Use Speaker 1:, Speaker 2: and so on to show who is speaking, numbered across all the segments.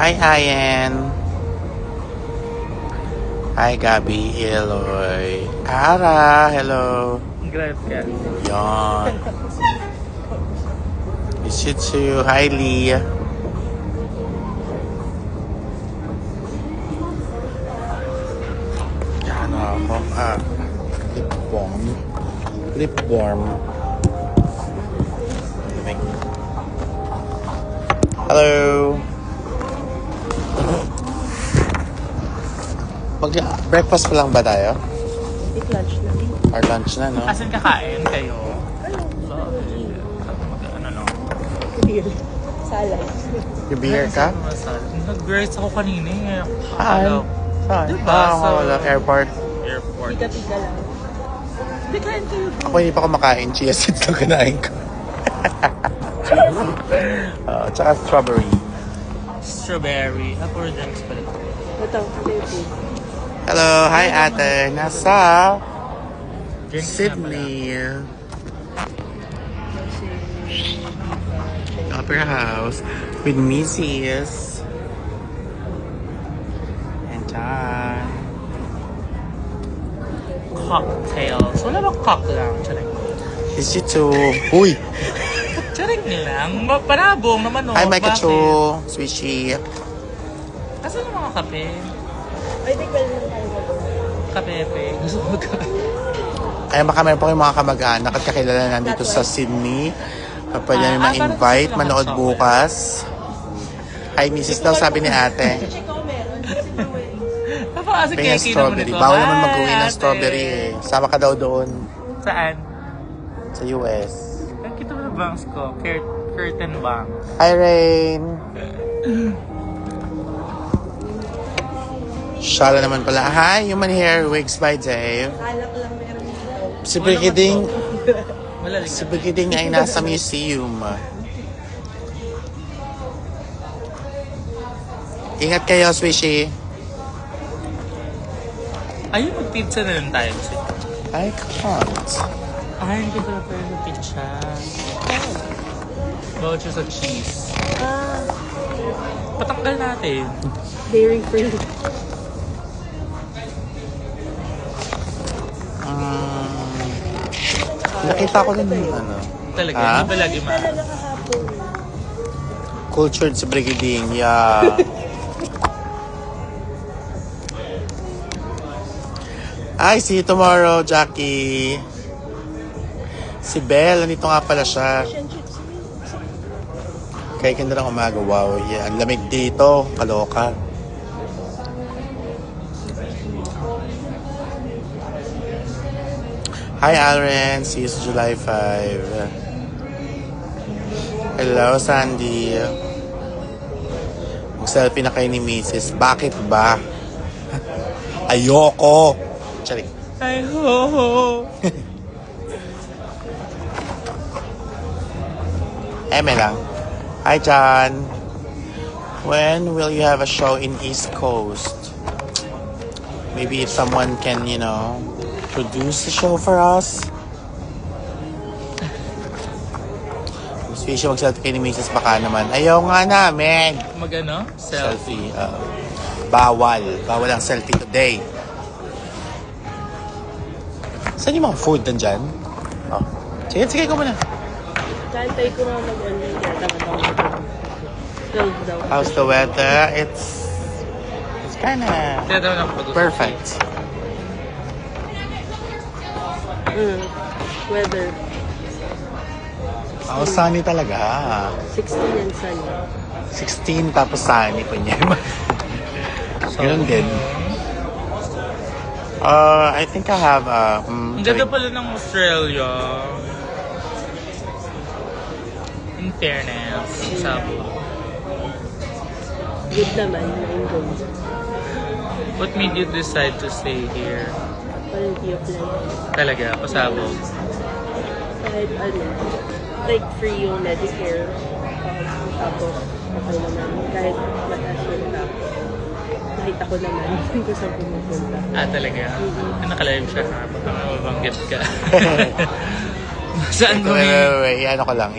Speaker 1: Hi, Ayen. Hi, Gabi, Eloy. Ara, hello.
Speaker 2: Grab ka.
Speaker 1: Yon. Shih Tzu. Hi, Lee. Ano ako? Lip balm. Lip balm. Hello. Breakfast pa lang ba tayo?
Speaker 3: Eat lunch na din.
Speaker 1: Or lunch na, no?
Speaker 2: Asan kakain kayo? Ano no?
Speaker 3: Beer. Salad.
Speaker 1: You beer ka?
Speaker 2: Nag-rice ako kanina eh.
Speaker 1: Saan? Saan?
Speaker 2: Diba?
Speaker 1: Wala. Airport.
Speaker 2: Airport.
Speaker 3: Tiga-tiga lang.
Speaker 2: Hindi kain kayo.
Speaker 1: Ako hindi pa ako makain. Chia seeds lang kinain ko. Tsaka strawberry.
Speaker 2: Strawberry. Ako drinks pala.
Speaker 3: Ito, baby.
Speaker 1: Hello. Hi, ate. Nasa
Speaker 2: Drinks
Speaker 1: Sydney. Opera House with Mrs. And John.
Speaker 2: Cocktails. Wala ba cock lang? Charing.
Speaker 1: Is it too? Uy!
Speaker 2: Charing lang. Panabong naman no.
Speaker 1: Hi, Mike
Speaker 2: Bakit?
Speaker 1: Cho. Swishy.
Speaker 2: Asan yung mga kape?
Speaker 3: Ay, di ko lang tayo.
Speaker 2: Kape-pe. Gusto ko
Speaker 1: Kaya baka meron po kayong mga kamag-anak at kakilala nandito sa Sydney. Pwede namin ma-invite,
Speaker 2: parang
Speaker 1: manood
Speaker 2: gusto ko ng
Speaker 1: bukas. Hi, Mrs. daw, sabi ni ate.
Speaker 3: Check ko meron.
Speaker 2: Napakasi
Speaker 1: Kaya
Speaker 2: keki naman
Speaker 1: strawberry.
Speaker 2: ito.
Speaker 1: Bawal naman mag-uwi
Speaker 2: Hi,
Speaker 1: ng
Speaker 2: ate.
Speaker 1: strawberry eh. Sama ka daw doon
Speaker 2: Saan?
Speaker 1: sa US.
Speaker 2: Nakita mo na bangs ko. Curtain bangs.
Speaker 1: Hi, Rain. Shala naman pala. Hi, Human Hair Wigs by Dave.
Speaker 3: Alak lang meron dito.
Speaker 1: Si Brigading,
Speaker 2: Malalim
Speaker 1: si
Speaker 2: ka.
Speaker 1: Brigading ay nasa museum. Ingat kayo, Swishy.
Speaker 2: Ayun, mag-pizza na lang tayo.
Speaker 1: I can't.
Speaker 2: Ay, hindi ko na pwede sa pizza. Bawal siya sa cheese.
Speaker 3: Ah,
Speaker 2: Patanggal natin.
Speaker 3: dairy free.
Speaker 1: Nakita ko din yung ano.
Speaker 2: Talaga,
Speaker 1: Ha?
Speaker 2: hindi ba lagi
Speaker 3: Talaga kahapon.
Speaker 1: Cultured si Brigading, yeah. I see you tomorrow, Jackie. Si Belle, nandito nga pala siya.
Speaker 3: Fish and chips.
Speaker 1: Kaya ganda ng umaga, wow. Yeah, ang lamig dito, kaloka. Hi, Alren. See you sa July 5. Hello, Sandy. Mag-selfie na kayo ni Mrs. Bakit ba? Ayoko. Charing.
Speaker 2: Ay, ho.
Speaker 1: Eme lang. Hi, John. When will you have a show in East Coast? Maybe if someone can, produce the show for us. Special mag-selfie kayo ni Mrs. Baka naman. Ayaw nga namin.
Speaker 2: Mag-ano? Selfie.
Speaker 1: Bawal. Bawal ang selfie today. Saan yung mga food nandyan? Oh. Sige ko muna.
Speaker 3: Kantay ko nga mag-online kaya dapat ako mag-12 daw.
Speaker 1: How's the weather? It's kinda
Speaker 2: Kaya daw na pag-usap.
Speaker 1: perfect.
Speaker 3: Weather.
Speaker 1: Oh, sunny talaga.
Speaker 3: 16 and sunny.
Speaker 1: 16 tapos sunny pa niya. Ganun din. I think I have
Speaker 2: Ang ganda pala ng Australia. In fairness, sabo.
Speaker 3: Good naman, na-enjoy.
Speaker 2: What made you decide to stay here?
Speaker 3: Quality of life.
Speaker 2: Talaga, pasabog.
Speaker 3: Kahit like free yung Medicare. Tapos, okay naman. Kahit mataas yung tax. Nakita ko naman kung saan pumupunta.
Speaker 2: Talaga? Naka-live siya ha? Baka mabanggit ka. Saan mo
Speaker 1: Wait, ano ko lang,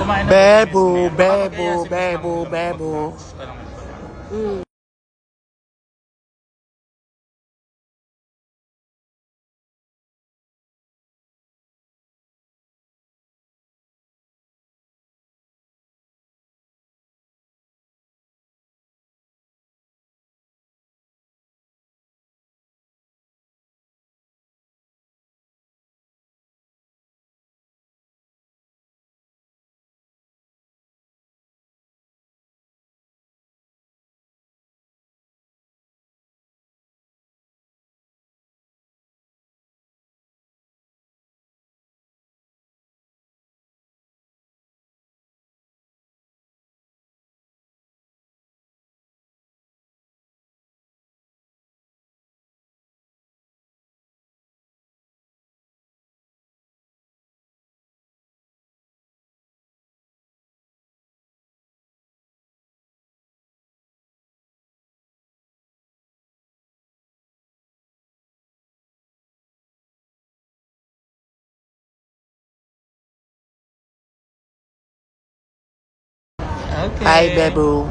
Speaker 2: kumain na.
Speaker 1: Bebo,
Speaker 2: Baka kaya
Speaker 1: bebo,
Speaker 2: si Miss
Speaker 1: bebo,
Speaker 2: Ma'am
Speaker 1: bebo.
Speaker 2: Parang
Speaker 3: Mm.
Speaker 2: okay.
Speaker 1: Hi, bebo.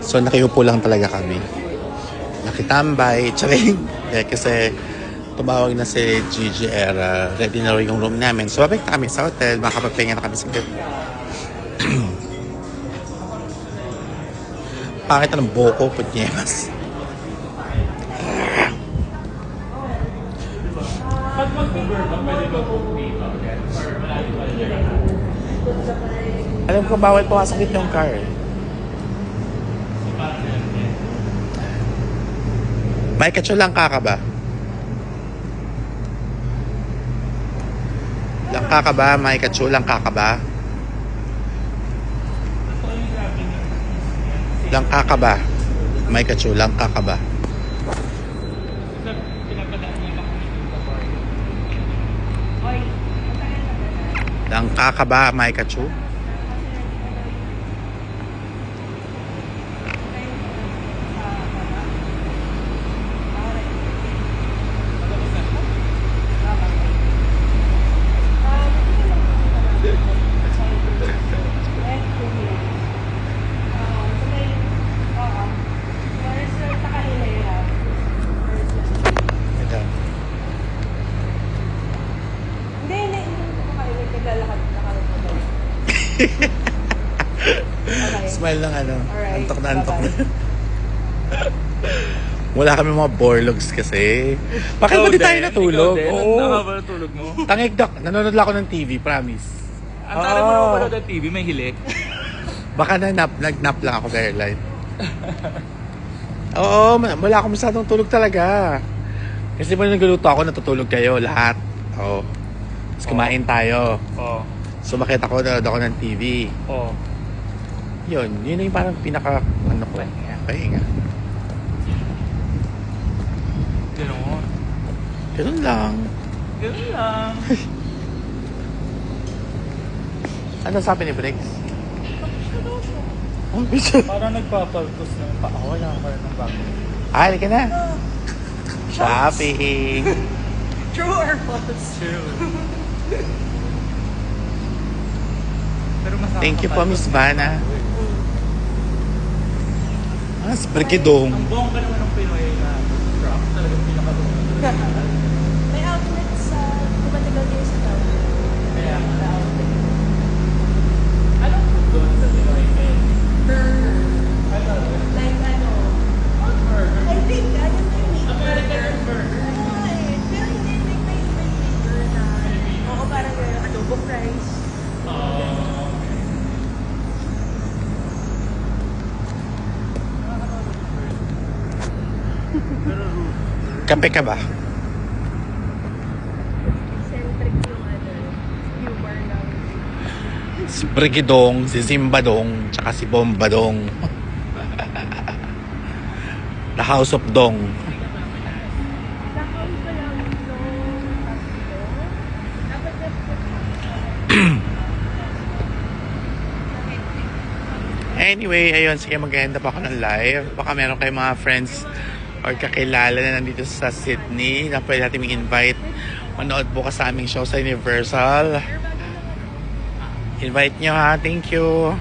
Speaker 1: So, nakiupo lang talaga kami. Nakitambay, tsaring. Kasi tumawag na si Gigi Era. Ready na rin yung room namin. So, babalik na kami sa hotel. Makapagpahinga na kami sa gabi. Pangit na ng boko, putyemas.
Speaker 2: Pag mag-Uber ba, pwede mag-book dito? Or malalim ba yun?
Speaker 1: Alam ko, bawal pumasok yung car. May katso lang ka ba? Lang ka ba? May katso lang ka ba? Lang ka ba? May katso lang ka ba? Lang ka ba? May katso? Smile lang ano.
Speaker 3: Alright,
Speaker 1: Antok na antok na.
Speaker 3: bye-bye.
Speaker 1: Wala kami mga borlogs kasi. Bakit ba di tayo natulog? Oo.
Speaker 2: Nakapatulog mo?
Speaker 1: Tangik dak. Nanonood lang ako ng TV, promise.
Speaker 2: Ang taray mo naman pala ng TV, may hilik.
Speaker 1: Baka nag-nap lang ako, Caroline. Oo, wala akong masyadong tulog talaga. Kasi pag nagluto ako, natutulog kayo lahat. Oo. Tapos kumain tayo.
Speaker 2: Oo.
Speaker 1: So makita ko, nanonood ako ng TV.
Speaker 2: Oo.
Speaker 1: Yun na yung parang pinaka, ano ko, pahinga.
Speaker 2: Ganoon.
Speaker 1: Ganun lang.
Speaker 2: Ganun lang.
Speaker 1: Ano sabi ni Briggs?
Speaker 2: Parang nagpapaltos na yung paa. Wala ka rin ng bago.
Speaker 1: Halika na. Shopping.
Speaker 3: True or false?
Speaker 2: True. Pero mas
Speaker 1: Thank you po, Miss
Speaker 2: nakakapaltos.
Speaker 1: Vanna. Mas brigidong.
Speaker 2: Ang bongga naman ng Pinoy na truck. Talagang pinakabongga.
Speaker 4: May outlet sa tumatagal din sa town.
Speaker 2: Kaya, anong food doon sa Pinoy?
Speaker 4: Burger.
Speaker 2: Ano?
Speaker 4: Like ano?
Speaker 2: Burger.
Speaker 4: I think, ayun na yung
Speaker 2: American burger.
Speaker 4: Pero hindi, may burger na. Oo, parang adobo fries.
Speaker 1: Kape ka ba?
Speaker 4: Centric yung humor ng
Speaker 1: Si Brigidong, si Zimbadong, tsaka si Bombadong. The House of Dong.
Speaker 4: nakawin ko lang nung tatlo. Dapat
Speaker 1: Anyway, ayun, sige mag-end up ako ng live. Baka meron kayong mga friends or kakilala na nandito sa Sydney na pwede natin invite manood bukas sa aming show sa Universal. Invite nyo ha. Thank you.